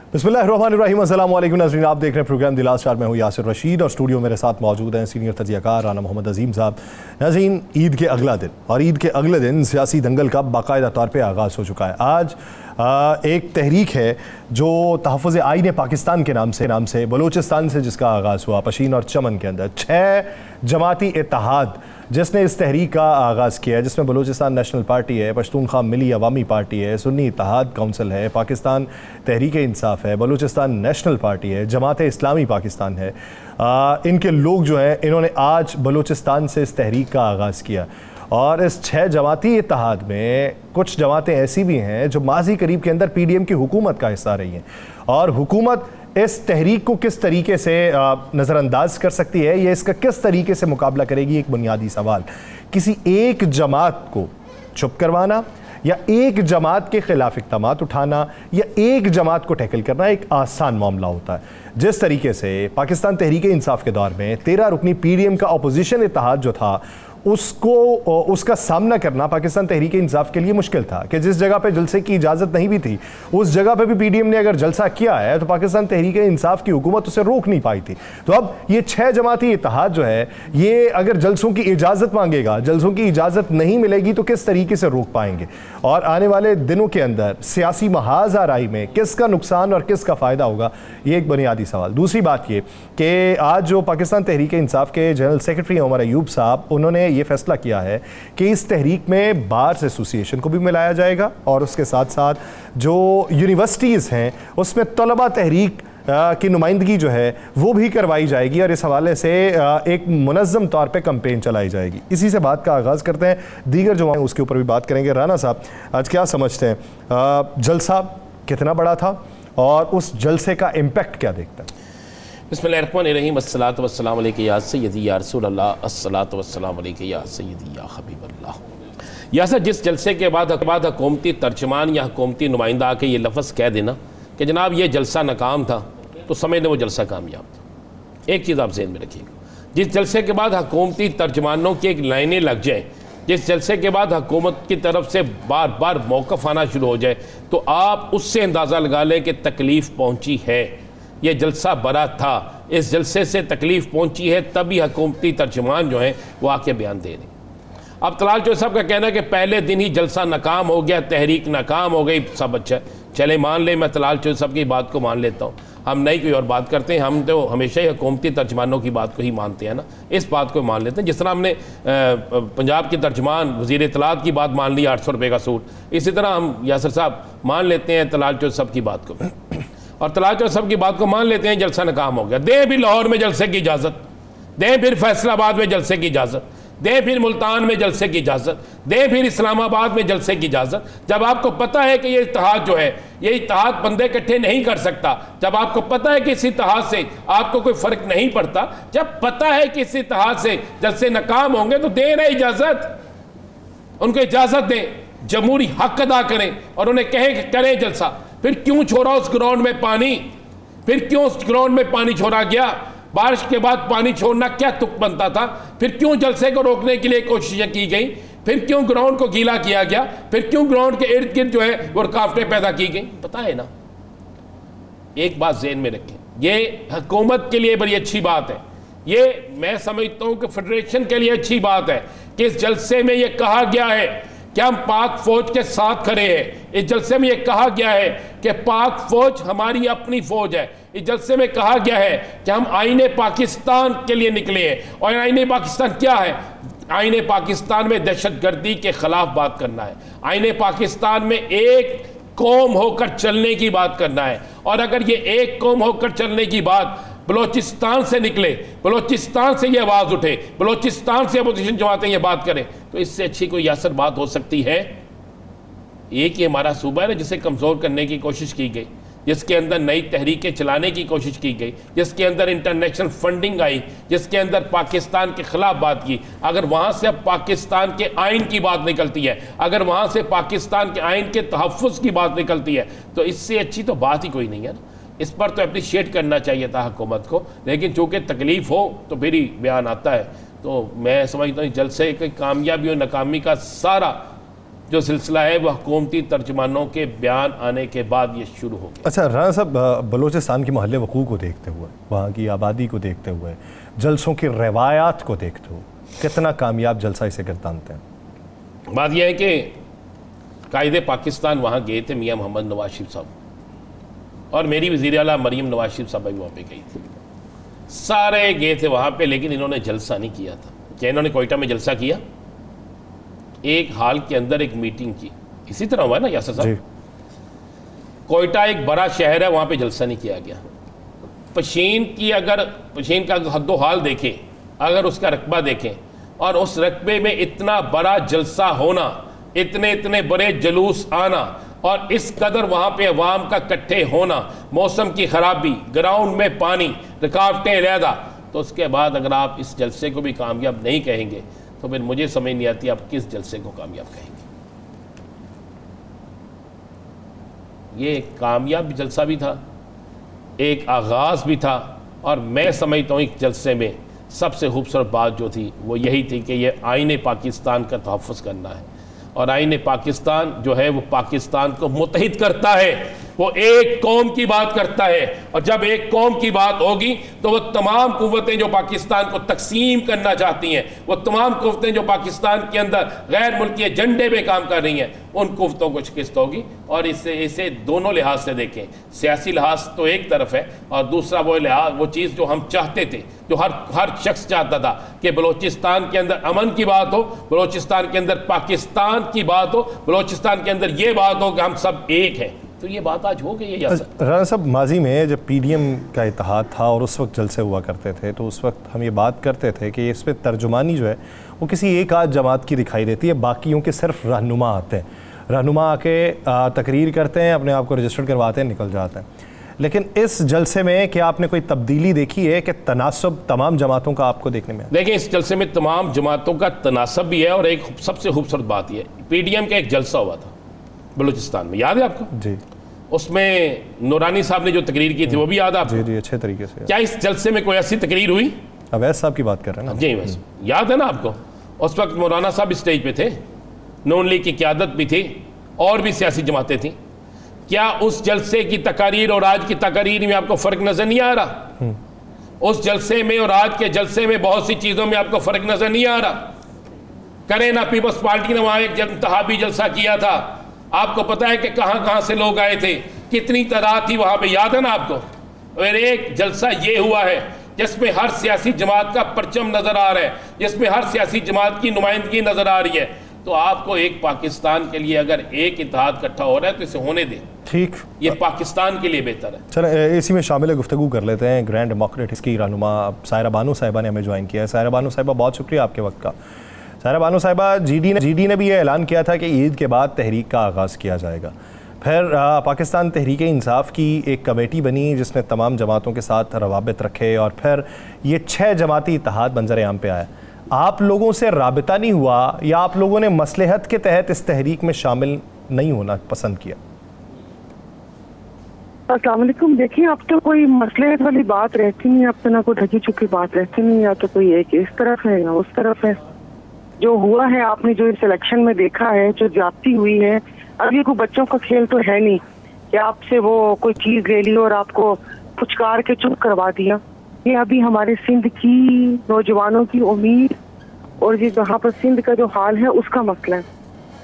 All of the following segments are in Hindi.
बिस्मिल्लाहिर्रहमानिर्रहीम। अस्सलाम वालेकुम नाज़रीन, आप देख रहे हैं प्रोग्राम द लास्ट आवर। मैं हूँ यासिर रशीद और स्टूडियो मेरे साथ मौजूद हैं सीनियर तजियाकार राना मोहम्मद अजीम साहब। नाज़रीन, ईद के अगला दिन और ईद के अगले दिन सियासी दंगल का बाकायदा तौर पर आगाज़ हो चुका है। आज एक तहरीक है जो तहफ़्फ़ुज़ आईन पाकिस्तान के नाम से बलूचिस्तान से जिसका आगाज़ हुआ पशीन और चमन के अंदर 6 जमाती इत्तेहाद जिसने इस तहरीक का आगाज़ किया है, जिसमें बलूचिस्तान नेशनल पार्टी है, पश्तूनख्वा मिली अवामी पार्टी है, सुन्नी इत्तेहाद काउंसिल है, पाकिस्तान तहरीक इंसाफ है, बलूचिस्तान नेशनल पार्टी है, जमात इस्लामी पाकिस्तान है। इनके लोग जो हैं इन्होंने आज बलूचिस्तान से इस तहरीक का आगाज़ किया और इस 6 जमाती इत्तेहाद में कुछ जमातें ऐसी भी हैं जो माजी करीब के अंदर PDM की हुकूमत का हिस्सा रही हैं और हुकूमत इस तहरीक को किस तरीके से नज़रअंदाज कर सकती है, ये इसका किस तरीके से मुकाबला करेगी, एक बुनियादी सवाल। किसी एक जमात को चुप करवाना या एक जमात के खिलाफ इक़दामात उठाना या एक जमात को टैकल करना एक आसान मामला होता है। जिस तरीके से पाकिस्तान तहरीक इंसाफ के दौर में 13 रुकनी PDM का अपोजिशन इत्तेहाद जो था उसका सामना करना पाकिस्तान तहरीक इंसाफ के लिए मुश्किल था कि जिस जगह पे जलसे की इजाज़त नहीं भी थी उस जगह पे भी PDM ने अगर जलसा किया है तो पाकिस्तान तहरीक इंसाफ की हुकूमत उसे रोक नहीं पाई थी। तो अब ये 6 जमाती इत्तेहाद जो है ये अगर जलसों की इजाज़त मांगेगा, जलसों की इजाज़त नहीं मिलेगी तो किस तरीके से रोक पाएंगे और आने वाले दिनों के अंदर सियासी महाज आराई में किसका नुकसान और किसका फ़ायदा होगा, ये एक बुनियादी सवाल। दूसरी बात ये कि आज जो पाकिस्तान तहरीक इंसाफ के जनरल सेक्रेटरी उमर अयूब साहब, उन्होंने ये फैसला किया है कि इस तहरीक में बार्स एसोसिएशन को भी मिलाया जाएगा और उसके साथ साथ जो यूनिवर्सिटीज़ हैं उसमें तलबा तहरीक की नुमाइंदगी जो है वो भी करवाई जाएगी और इस हवाले से एक मुनज़्ज़म तौर पे कैंपेन चलाई जाएगी। इसी से बात का आगाज़ करते हैं, दीगर जो हैं उसके ऊपर भी बात करेंगे। राना साहब, आज क्या समझते हैं, जलसा कितना बड़ा था और उस जलसे का इम्पैक्ट क्या देखता है? बिस्मिल्लाहिर्रहमानिर्रहीम, अस्सलातु वस्सलामु अलैका या सय्यदी या रसूल अल्लाह, अस्सलातु वस्सलामु अलैका या सय्यदी या हबीब अल्लाह। या सर, जिस जलसे के बाद हुकूमती तर्जमान या हुकूमती नुमाइंदा आके ये लफ्ज़ कह देना कि जनाब ये जलसा नाकाम था, तो समझ लें वो जलसा कामयाब था। एक चीज़ आप ज़हन में रखिएगा, जिस जलसे के बाद हुकूमती तर्जमानों की एक लाइनें लग जाएँ, जिस जलसे के बाद हुकूमत की तरफ से बार बार मौक़िफ़ आना शुरू हो जाए, तो आप उससे अंदाज़ा लगा लें कि तकलीफ़ पहुँची है। ये जलसा बड़ा था, इस जलसे से तकलीफ़ पहुंची है, तभी हुकूमती तर्जमान जो हैं वो आके बयान दे रहे हैं। अब तलाल चौधरी साहब का कहना है कि पहले दिन ही जलसा नाकाम हो गया, तहरीक नाकाम हो गई, सब अच्छा चले मान ले, मैं तलाल चौधरी साहब की बात को मान लेता हूँ, हम नहीं कोई और बात करते हैं, हम तो हमेशा ही हुकूमती तर्जमानों की बात को ही मानते हैं ना, इस बात को मान लेते हैं। जिस तरह हमने पंजाब के तर्जमान वज़ीर इत्तलात की बात मान ली, 800 रुपये का सूट, इसी तरह हम यासिर साहब मान लेते हैं तलाल चौधरी साहब की बात को और तलाल चौधरी साहब की बात को मान लेते हैं। जलसा नाकाम हो गया, दें भी लाहौर में जलसे की इजाज़त, दें फिर फैसलाबाद में जलसे की इजाज़त, दें फिर मुल्तान में जलसे की इजाज़त, दें फिर इस्लामाबाद में जलसे की इजाज़त। जब आपको पता है कि ये इत्तेहाद जो है ये इत्तेहाद बंदे इकट्ठे नहीं कर सकता, जब आपको पता है कि इस इत्तेहाद से आपको कोई फ़र्क नहीं पड़ता, जब पता है कि इस इत्तेहाद से जलसे नाकाम होंगे तो दें ना इजाज़त, उनको इजाज़त दें, जमहूरी हक अदा करें और उन्हें कहें कि करें जलसा। फिर क्यों छोड़ा उस ग्राउंड में पानी, फिर क्यों उस ग्राउंड में पानी छोड़ा गया, बारिश के बाद पानी छोड़ना क्या तुक बनता था, फिर क्यों जलसे को रोकने के लिए कोशिशें की गई, फिर क्यों ग्राउंड को गीला किया गया, फिर क्यों ग्राउंड के इर्द गिर्द जो है वो रुकावटें पैदा की गई, पता है ना। एक बात ज़हन में रखें, ये हुकूमत के लिए बड़ी अच्छी बात है, ये मैं समझता हूँ कि फेडरेशन के लिए अच्छी बात है कि इस जलसे में ये कहा गया है कि हम पाक फौज के साथ खड़े हैं। इस जलसे में यह कहा गया है कि पाक फौज हमारी अपनी फौज है। इस जलसे में कहा गया है कि हम आईने पाकिस्तान के लिए निकले हैं और आईने पाकिस्तान क्या है, आईने पाकिस्तान में दहशतगर्दी के खिलाफ बात करना है, आईने पाकिस्तान में एक कौम होकर चलने की बात करना है। और अगर ये एक कौम होकर चलने की बात बलोचिस्तान से निकले, बलोचिस्तान से ये आवाज़ उठे, बलोचिस्तान से अपोजिशन जमातें ये बात करें, तो इससे अच्छी कोई यासर बात हो सकती है? एक ही हमारा सूबा है ना जिसे कमज़ोर करने की कोशिश की गई, जिसके अंदर नई तहरीकें चलाने की कोशिश की गई, जिसके अंदर इंटरनेशनल फंडिंग आई, जिसके अंदर पाकिस्तान के ख़िलाफ़ बात की। अगर वहाँ से अब पाकिस्तान के आइन की बात निकलती है, अगर वहाँ से पाकिस्तान के आइन के तहफ़्फ़ुज़ की बात निकलती है, तो इससे अच्छी तो बात ही कोई नहीं है ना। इस पर तो अप्रिशिएट करना चाहिए था हुकूमत को, लेकिन चूँकि तकलीफ़ हो तो फिर ही बयान आता है। तो मैं समझता हूँ जलसे की कामयाबी और नाकामी का सारा जो सिलसिला है वह हुकूमती तर्जमानों के बयान आने के बाद ये शुरू हो गया। अच्छा राना साहब, बलूचिस्तान की महल्ले वकूअ को देखते हुए, वहाँ की आबादी को देखते हुए, जलसों की रवायात को देखते हुए कितना कामयाब जलसा इसे गिरदानते हैं? बात यह है कि कायदे पाकिस्तान वहाँ गए थे मियाँ मोहम्मद नवाज शरीफ साहब, और मेरी वज़ीर आला मरीम नवाज शरीफ साहब भी वहाँ पे गई थी। सारे गए थे वहाँ पे, लेकिन इन्होंने जलसा नहीं किया था। क्या इन्होंने कोयटा में जलसा किया? एक हाल के अंदर एक मीटिंग की, इसी तरह हुआ ना यासर साहब। कोयटा एक बड़ा शहर है, वहाँ पे जलसा नहीं किया गया। पशीन का हद्दो हाल देखें, अगर उसका रकबा देखें, और उस रकबे में इतना बड़ा जलसा होना, इतने बड़े जुलूस आना, और इस कदर वहाँ पे अवाम का इकट्ठे होना, मौसम की खराबी, ग्राउंड में पानी, रुकावटें रहना, तो उसके बाद अगर आप इस जलसे को भी कामयाब नहीं कहेंगे तो फिर मुझे समझ नहीं आती आप किस जलसे को कामयाब कहेंगे। ये एक कामयाब जलसा भी था, एक आगाज़ भी था, और मैं समझता हूँ इस जलसे में सबसे खूबसूरत बात जो थी वो यही थी कि ये आईने पाकिस्तान का तहफ़्फ़ुज़ करना है, और आईने पाकिस्तान जो है वो पाकिस्तान को मुत्तहिद करता है, वो एक कौम की बात करता है, और जब एक कौम की बात होगी तो वो तमाम कुव्वतें जो पाकिस्तान को तकसीम करना चाहती हैं, वो तमाम कुव्वतें जो पाकिस्तान के अंदर गैर मुल्की एजेंडे पे काम कर रही हैं, उन कुव्वतों को शिकस्त होगी। और इसे दोनों लिहाज से देखें, सियासी लिहाज तो एक तरफ है, और दूसरा वो चीज़ जो हम चाहते थे, जो हर शख्स चाहता था कि बलूचिस्तान के अंदर अमन की बात हो, बलूचिस्तान के अंदर पाकिस्तान की बात हो, बलूचिस्तान के अंदर ये बात हो कि हम सब एक हैं, तो ये बात आज हो गई है। राना साहब, माजी में जब पीडीएम का इत्तेहाद था और उस वक्त जलसे हुआ करते थे, तो उस वक्त हम ये बात करते थे कि इस पर तर्जुमानी जो है वो किसी एक आध जमात की दिखाई देती है, बाकियों के सिर्फ रहनुमा आते हैं, रहनुमा आके तकरीर करते हैं, अपने आप को रजिस्टर्ड करवाते हैं, निकल जाते हैं। लेकिन इस जलसे में क्या आपने कोई तब्दीली देखी है कि तनासब तमाम जमातों का आपको देखने में? देखिए, इस जलसे में तमाम जमातों का तनासब भी है, और एक सबसे खूबसूरत बात यह है, पीडीएम का एक जलसा हुआ था बलूचिस्तान में, याद है आपको? जी। उसमें नूरानी साहब ने जो तकरीर की थी वो भी याद है आपको? जी, अच्छे तरीके से। क्या इस जलसे में कोई ऐसी तकरीर हुई? अवैस साहब की बात कर रहे हैं ना? जी, वैसे याद है ना आपको? उस वक्त मौलाना साहब स्टेज पे थे, नून लीग की क़यादत भी थी, और भी सियासी जमातें थीं। क्या उस जलसे की तकारीर और आज की तकारीर में आपको फ़र्क नज़र नहीं आ रहा? उस जलसे में और आज के जलसे में बहुत सी चीज़ों में आपको फ़र्क नज़र नहीं आ रहा? करें ना, पीपल्स पार्टी ने वहाँ एक इंतहाबी जलसा किया था, आपको पता है कि कहाँ से लोग आए थे, कितनी तादाद थी वहाँ पे, याद है ना आपको? और एक जलसा ये हुआ है जिसमें हर सियासी जमात का परचम नज़र आ रहा है, जिसमें हर सियासी जमात की नुमाइंदगी नज़र आ रही है। तो आपको एक पाकिस्तान के लिए अगर एक इत्तेहाद इकट्ठा हो रहा है तो इसे होने दें, ठीक, ये पाकिस्तान के लिए बेहतर है। चलें इसी में शामिल गुफ्तगू कर लेते हैं। ग्रैंड डेमोक्रेट्स की रहनुमा सायरा बानो साहिबा ने हमें ज्वाइन किया है। सायरा बानो साहिबा, बहुत शुक्रिया आपके वक्त का। सायरा बानो साहिबा, जीडी ने भी ये ऐलान किया था कि ईद के बाद तहरीक का आगाज़ किया जाएगा। फिर पाकिस्तान तहरीक इंसाफ की एक कमेटी बनी जिसने तमाम जमातों के साथ रवाबित रखे, और फिर ये 6 जमाती इत्तेहाद मंजर आम पे आया। आप लोगों से राबिता नहीं हुआ, या आप लोगों ने मसलहत के तहत इस तहरीक में शामिल नहीं होना पसंद किया? अस्सलाम वालेकुम। देखिए, अब तो कोई मसलहत वाली बात रहती नहीं, अब तो ना कोई ढकी चुकी बात रहती नहीं, या तो कोई एक इस तरफ है या उस तरफ है। जो हुआ है, आपने जो इस इलेक्शन में देखा है, जो ज्यादती हुई है, अब ये कोई बच्चों का खेल तो है नहीं कि आपसे वो कोई चीज ले ली और आपको पुचकार के चुप करवा दिया। ये अभी हमारे सिंध की नौजवानों की उम्मीद और ये जहाँ पर सिंध का जो हाल है उसका मसला है।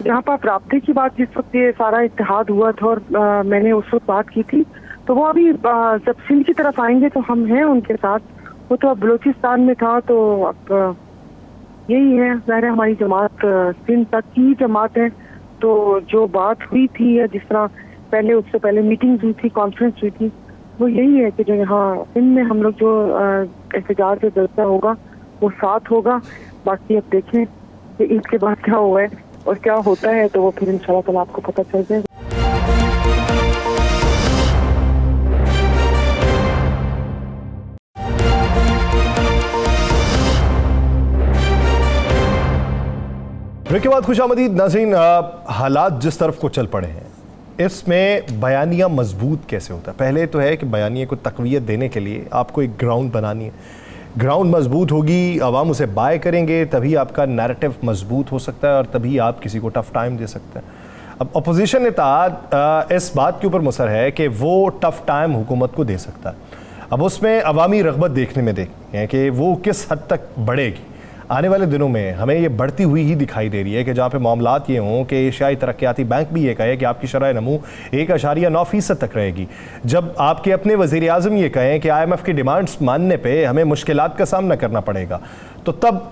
जहाँ पर राब्ते की बात, जिस वक्त ये सारा इत्तेहाद हुआ था और मैंने उस वक्त बात की थी, तो वो अभी जब सिंध की तरफ आएंगे तो हम हैं उनके साथ। वो तो अब बलूचिस्तान में था, तो अब यही है, ज़ाहिर है हमारी जमात सिंध तक की जमात है। तो जो बात हुई थी, या जिस तरह पहले उससे पहले मीटिंग्स हुई थी, कॉन्फ्रेंस हुई थी, वो यही है कि जो यहाँ सिंध में हम लोग जो एहतजाज से जलसा होगा वो साथ होगा। बाकी अब देखें कि ईद के बाद क्या हुआ है और क्या होता है, तो वो फिर इंशाल्लाह ताला आपको पता चल जाएगा। ब्रेक के बाद खुशामदीद नाज़रीन, हालात जिस तरफ को चल पड़े हैं, इसमें बयानिया मजबूत कैसे होता है? पहले तो है कि बयानिया को तक़वियत देने के लिए आपको एक ग्राउंड बनानी है, ग्राउंड मजबूत होगी, आवाम उसे बाय करेंगे, तभी आपका नैरेटिव मजबूत हो सकता है और तभी आप किसी को टफ टाइम दे सकते हैं। अब अपोजिशन इत्तेहाद इस बात के ऊपर मुसर है कि वो टफ टाइम हुकूमत को दे सकता है। अब उसमें अवामी रग़बत देखने में देखते हैं कि वो किस हद तक बढ़ेगी। आने वाले दिनों में हमें ये बढ़ती हुई ही दिखाई दे रही है कि जहाँ पे मामलात ये हों कि एशियाई तरक्याती बैंक भी ये कहे कि आपकी शरह नमू 1.9% तक रहेगी, जब आपके अपने वज़ीर आज़म ये कहें कि IMF की डिमांड्स मानने पे हमें मुश्किलात का सामना करना पड़ेगा, तो तब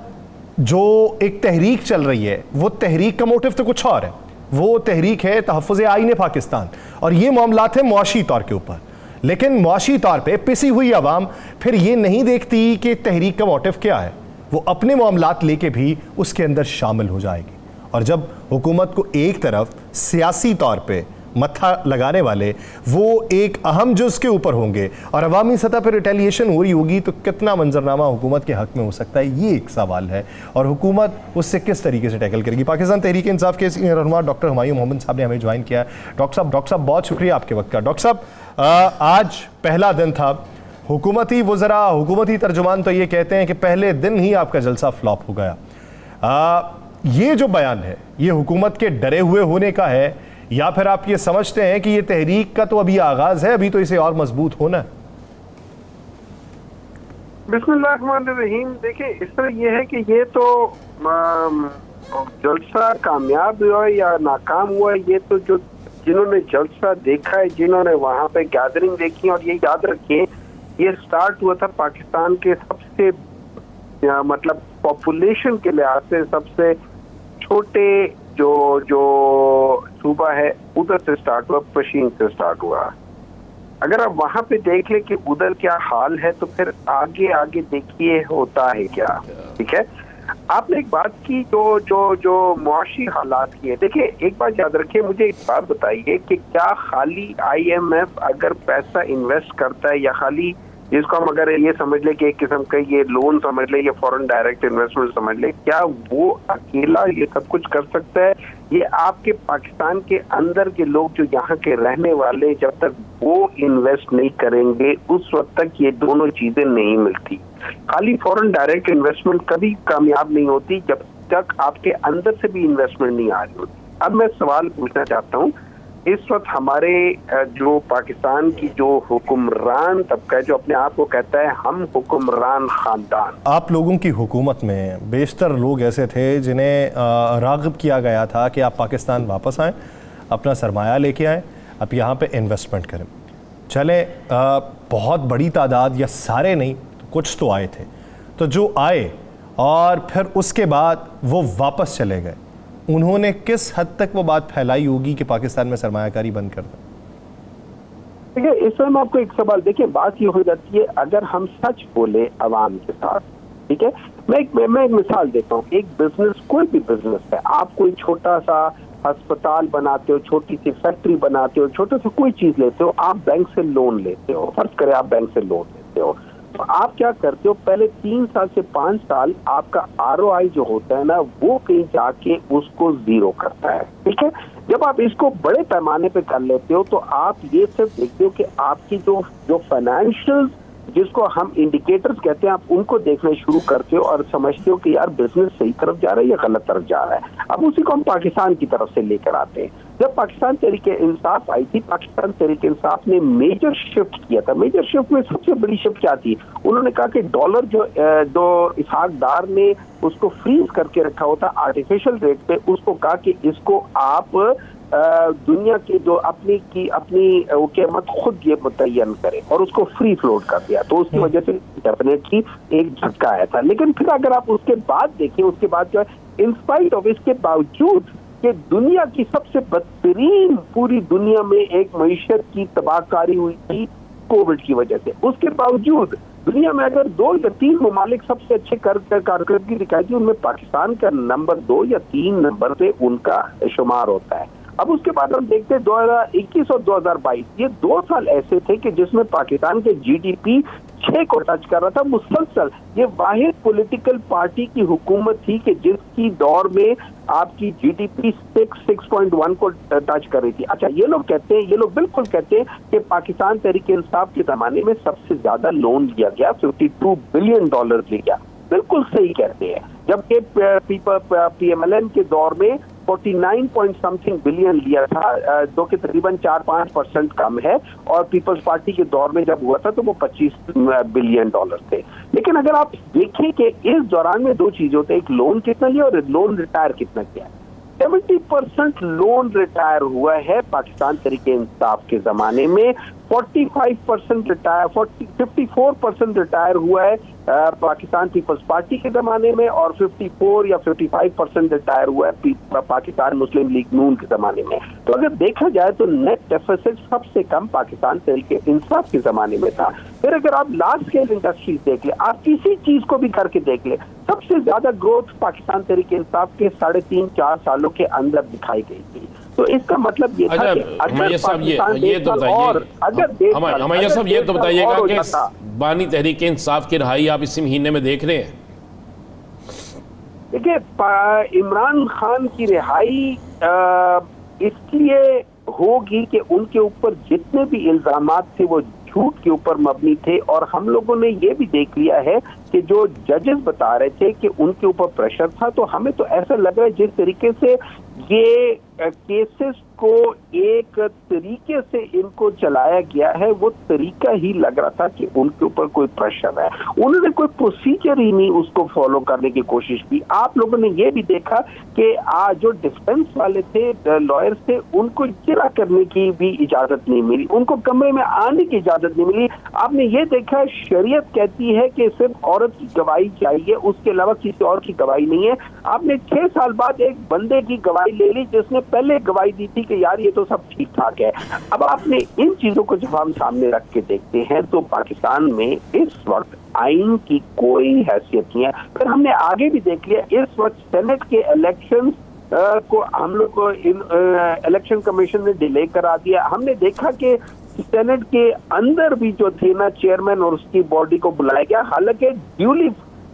जो एक तहरीक चल रही है वो तहरीक का मोटिव तो कुछ और है। वो तहरीक है तहफ़्फ़ुज़ आईन पाकिस्तान और ये मामलात है मुआशी तौर के ऊपर। लेकिन मुआशी तौर पे पिसी हुई आवाम फिर ये नहीं देखती कि तहरीक का मोटिव क्या है, वो अपने मामलात लेके भी उसके अंदर शामिल हो जाएगी। और जब हुकूमत को एक तरफ सियासी तौर पे मत्था लगाने वाले वो एक अहम जुज़ के ऊपर होंगे और अवामी सतह पर रिटेलिएशन हो रही होगी, तो कितना मंजरनामा हुकूमत के हक़ में हो सकता है, ये एक सवाल है। और हुकूमत उससे किस तरीके से टैकल करेगी। पाकिस्तान तहरीक इंसाफ के सीनियर रहनुमा डॉक्टर हुमायूं मोहम्मद साहब ने हमें ज्वाइन किया। डॉक्टर साहब बहुत शुक्रिया आपके वक्त का। डॉक्टर साहब, आज पहला दिन था, हुकूमती वज़रा, हुकूमती तर्जुमान तो ये कहते हैं कि पहले दिन ही आपका जलसा फ्लॉप हो गया। ये जो बयान है ये हुकूमत के डरे हुए होने का है या फिर आप ये समझते हैं कि ये तहरीक का तो अभी आगाज है, अभी तो इसे और मजबूत होना है? बिस्मिल्लाहिर्रहमानिर्रहीम। देखिए, इस तरह ये है कि ये तो जलसा कामयाब हुआ या नाकाम हुआ, ये तो जो जिन्होंने जलसा देखा है, जिन्होंने वहां पे गैदरिंग देखी, और ये याद रखिए ये स्टार्ट हुआ था पाकिस्तान के सबसे मतलब पॉपुलेशन के लिहाज से सबसे छोटे जो सूबा है उधर से स्टार्ट हुआ, पशीन से स्टार्ट हुआ। अगर आप वहां पे देख ले कि उधर क्या हाल है तो फिर आगे आगे देखिए होता है क्या। ठीक है, आपने एक बात की जो मुआशी हालात की है। देखिए, एक बात याद रखिए, मुझे एक बात बताइए कि क्या खाली IMF अगर पैसा इन्वेस्ट करता है, या खाली जिसको हम अगर ये समझ ले कि एक किस्म का ये लोन समझ ले, ये फॉरेन डायरेक्ट इन्वेस्टमेंट समझ ले, क्या वो अकेला ये सब कुछ कर सकता है? ये आपके पाकिस्तान के अंदर के लोग जो यहाँ के रहने वाले, जब तक वो इन्वेस्ट नहीं करेंगे उस वक्त तक ये दोनों चीजें नहीं मिलती। खाली फॉरेन डायरेक्ट इन्वेस्टमेंट कभी कामयाब नहीं होती जब तक आपके अंदर से भी इन्वेस्टमेंट नहीं आ रही होती। अब मैं सवाल पूछना चाहता हूँ, इस वक्त हमारे जो पाकिस्तान की जो हुक्मरान तबका है, जो अपने आप को कहता है हम हुक्मरान खानदान, आप लोगों की हुकूमत में बेशतर लोग ऐसे थे जिन्हें राग़िब किया गया था कि आप पाकिस्तान वापस आएँ, अपना सरमाया लेके आएँ, आप यहाँ पे इन्वेस्टमेंट करें। चले बहुत बड़ी तादाद या सारे नहीं तो कुछ तो आए थे, तो जो आए और फिर उसके बाद वो वापस चले गए, उन्होंने किस हद तक वो बात फैलाई होगी कि पाकिस्तान में सरमायाकारी बंद कर दें? देखिए, इसमें मैं आपको एक सवाल, देखिए बात ये हो जाती है अगर हम सच बोले अवाम के साथ। ठीक है, मैं एक मिसाल देता हूँ। एक बिजनेस, कोई भी बिजनेस है, आप कोई छोटा सा अस्पताल बनाते हो, छोटी सी फैक्ट्री बनाते हो, छोटा सा कोई चीज लेते हो, आप बैंक से लोन लेते हो। फर्ज करें आप बैंक से लोन लेते हो, तो आप क्या करते हो, पहले 3 साल से 5 साल आपका ROI जो होता है ना, वो कहीं जाके उसको 0 करता है। ठीक है, जब आप इसको बड़े पैमाने पे कर लेते हो तो आप ये सिर्फ देखते हो कि आपकी जो फाइनेंशियल, जिसको हम इंडिकेटर्स कहते हैं, आप उनको देखना शुरू करते हो और समझते हो कि यार बिजनेस सही तरफ जा रहा है या गलत तरफ जा रहा है। अब उसी को हम पाकिस्तान की तरफ से लेकर आते हैं। जब पाकिस्तान तहरीके इंसाफ आई थी, पाकिस्तान तहरीके इंसाफ ने मेजर शिफ्ट किया था। मेजर शिफ्ट में सबसे बड़ी शिफ्ट क्या थी? उन्होंने कहा कि डॉलर जो इसहाक डार ने उसको फ्रीज करके रखा हुआ था आर्टिफिशियल रेट पे, उसको कहा कि इसको आप दुनिया के जो अपनी कीमत खुद ये मुतय्यन करे, और उसको फ्री फ्लोट कर दिया। तो उसकी वजह से डेफिनेटली एक झटका आया था। लेकिन फिर अगर आप उसके बाद देखें, उसके बाद जो है, इंस्पाइट ऑफ इसके बावजूद कि दुनिया की सबसे बदतरीन, पूरी दुनिया में एक मईशत की तबाहकारी हुई थी कोविड की वजह से, उसके बावजूद दुनिया में अगर 2 या 3 ममालिक सबसे अच्छे कारकर्दगी दिखाई थी, उनमें पाकिस्तान का नंबर 2 या 3 नंबर पे उनका शुमार होता है। अब उसके बाद हम देखते हैं 2021 और 2022, ये 2 साल ऐसे थे कि जिसमें पाकिस्तान के GDP 6 को टच कर रहा था मुसलसल। ये वाहिद पॉलिटिकल पार्टी की हुकूमत थी कि जिसकी दौर में आपकी जीडीपी 6.1 को टच कर रही थी। अच्छा, ये लोग कहते हैं, ये लोग बिल्कुल कहते हैं कि पाकिस्तान तहरीक इंसाफ के जमाने में सबसे ज्यादा लोन लिया गया, $52 बिलियन लिया। बिल्कुल सही कहते हैं, जबकि पीएमएलएन के दौर में 49 पॉइंट समथिंग बिलियन लिया था, जो कि तकरीबन 4-5% कम है, और पीपल्स पार्टी के दौर में जब हुआ था तो वो $25 बिलियन थे। लेकिन अगर आप देखें कि इस दौरान में दो चीजें होती है, एक लोन कितना लिया और लोन रिटायर कितना किया। 70% लोन रिटायर हुआ है पाकिस्तान तहरीक इंसाफ के जमाने में, 45% रिटायर 54% रिटायर हुआ है पाकिस्तान पीपल्स पार्टी के जमाने में, और 54 या 55% रिटायर हुआ है पाकिस्तान मुस्लिम लीग नून के जमाने में। तो अगर देखा जाए तो नेट डेफिसिट सबसे कम पाकिस्तान तहरीक इंसाफ के जमाने में था। फिर अगर आप लार्ज स्केल इंडस्ट्रीज देख ले, आप किसी चीज को भी करके देख ले, सबसे ज्यादा ग्रोथ पाकिस्तान तहरीक इंसाफ के 3.5-4 सालों के अंदर दिखाई गई थी। तो इसका मतलब ये था कि हमारे साहब ये तो बताइएगा कि बानी तहरीक इंसाफ की रिहाई आप इसी महीने में देख रहे हैं? देखिए, इमरान खान की रिहाई इसलिए होगी कि उनके ऊपर जितने भी इल्जामात थे वो झूठ के ऊपर मबनी थे, और हम लोगों ने ये भी देख लिया है कि जो जजेस बता रहे थे कि उनके ऊपर प्रेशर था, तो हमें तो ऐसा लग रहा है जिस तरीके से ये केसेस को एक तरीके से इनको चलाया गया है, वो तरीका ही लग रहा था कि उनके ऊपर कोई प्रेशर है। उन्होंने कोई प्रोसीजर ही नहीं उसको फॉलो करने की कोशिश की। आप लोगों ने ये भी देखा कि जो डिफेंस वाले थे, लॉयर्स थे, उनको इजरा करने की भी इजाजत नहीं मिली, उनको कमरे में आने की इजाजत नहीं मिली। आपने ये देखा, शरीयत कहती है कि सिर्फ औरत की गवाही चाहिए, उसके अलावा किसी और की गवाही नहीं है। आपने 6 साल बाद एक बंदे की गवाही ले ली जिसने पहले गवाही दी थी कि यार ये तो सब ठीक ठाक है। अब आपने इन चीजों को जब हम सामने रख के देखते हैं तो पाकिस्तान में इस वक्त आइन की कोई हैसियत नहीं है। फिर हमने आगे भी देख लिया, इस वक्त सेनेट के इलेक्शन को हम लोग को इलेक्शन कमीशन ने डिले करा दिया। हमने देखा कि सेनेट के अंदर भी जो थे ना चेयरमैन और उसकी बॉडी को बुलाया गया, हालांकि ड्यूली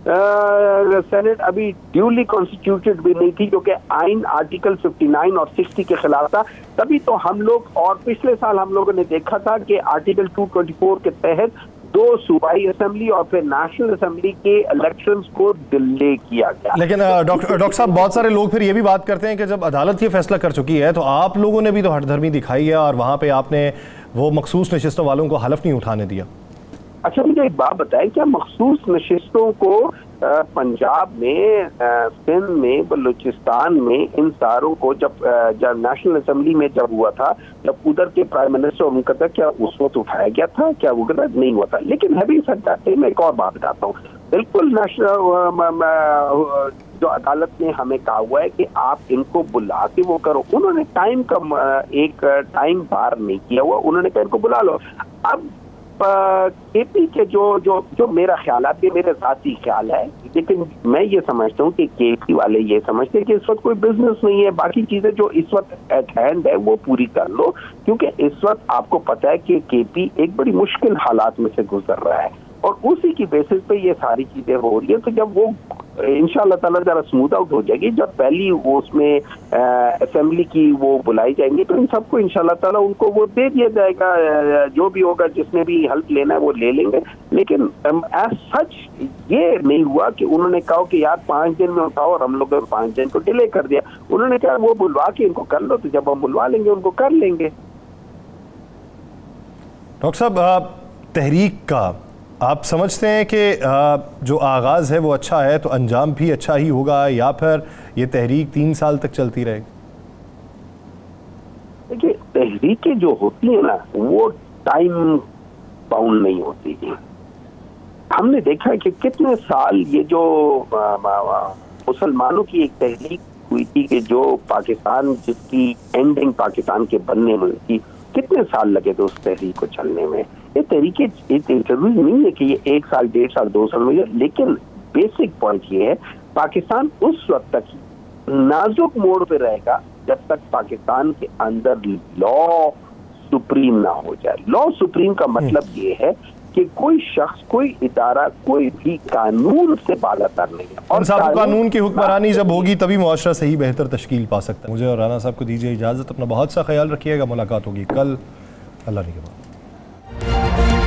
सेनेट अभी ड्यूली कॉन्स्टिट्यूटेड भी नहीं थी, जो कि आइन आर्टिकल 59 और 60 के खिलाफ था। तभी तो हम लोग, और पिछले साल हम लोगों ने देखा था कि आर्टिकल 224 के तहत 2 सूबाई असेंबली और फिर नेशनल असेंबली के इलेक्शंस को डिले किया गया। लेकिन डॉक्टर साहब, बहुत सारे लोग फिर ये भी बात करते हैं कि जब अदालत ये फैसला कर चुकी है तो आप लोगों ने भी तो हठधर्मी दिखाई है और वहां पे आपने वो मखसूस नशिस्तों वालों को हलफ नहीं उठाने दिया। अच्छा, मुझे एक बात बताएं, क्या मखसूस नशिस्तों को पंजाब में, सिंध में, बलूचिस्तान में, इन सारों को जब नेशनल असेंबली में जब हुआ था, जब उधर के प्राइम मिनिस्टर उनका था, क्या उस वक्त उठाया गया था? क्या वो गलत नहीं हुआ था? लेकिन अभी सच मैं एक और बात बताता हूँ, बिल्कुल जो अदालत ने हमें कहा हुआ है कि आप इनको बुला के वो करो, उन्होंने टाइम का एक टाइम बार नहीं किया हुआ, उन्होंने कहा इनको बुला लो। अब केपी के जो मेरा ख्याल है, ये मेरा साथी ख्याल है, लेकिन मैं ये समझता हूँ कि केपी वाले ये समझते हैं कि इस वक्त कोई बिजनेस नहीं है, बाकी चीजें जो इस वक्त एट हैंड है वो पूरी कर लो, क्योंकि इस वक्त आपको पता है कि केपी एक बड़ी मुश्किल हालात में से गुजर रहा है और उसी की बेसिस पे ये सारी चीजें हो रही है। तो जब वो इंशाअल्लाह ताला जरा स्मूथ आउट हो जाएगी, जब पहली वो उसमें असेंबली की वो बुलाई जाएंगी, तो इन सबको इंशाअल्लाह ताला उनको वो दे दिया जाएगा, जो भी होगा, जिसने भी हेल्प लेना है वो ले लेंगे। लेकिन एज सच ये नहीं हुआ कि उन्होंने कहा कि यार 5 दिन में उठाओ और हम लोग 5 दिन को डिले कर दिया। उन्होंने कहा वो बुलवा के इनको कर लो, तो जब हम बुलवा लेंगे उनको कर लेंगे। डॉक्टर साहब, तहरीक का आप समझते हैं कि जो आगाज़ है वो अच्छा है तो अंजाम भी अच्छा ही होगा, या फिर ये तहरीक 3 साल तक चलती रहेगी? देखिए, तहरीकें जो होती है ना वो टाइम बाउंड नहीं होती है। हमने देखा है कि कितने साल ये जो मुसलमानों की एक तहरीक हुई थी कि जो पाकिस्तान, जिसकी एंडिंग पाकिस्तान के बनने में थी, कितने साल लगे थे उस तहरीक को चलने में। ये तरीके जरूरी नहीं है कि ये 1 साल, 1.5 साल, 2 साल में, लेकिन बेसिक पॉइंट ये है, पाकिस्तान उस वक्त तक नाजुक मोड़ पे रहेगा जब तक पाकिस्तान के अंदर लॉ सुप्रीम ना हो जाए। लॉ सुप्रीम का मतलब ये है कि कोई शख्स, कोई इदारा, कोई भी कानून से बालातर नहीं है। और साहब, कानून की हुक्मरानी जब होगी तभी मुआशरा सही बेहतर तश्कील पा सकता है। मुझे और राना साहब को दीजिए इजाज़त। अपना बहुत सा ख्याल रखिएगा। मुलाकात होगी कल, अल्लाह ने के बाद।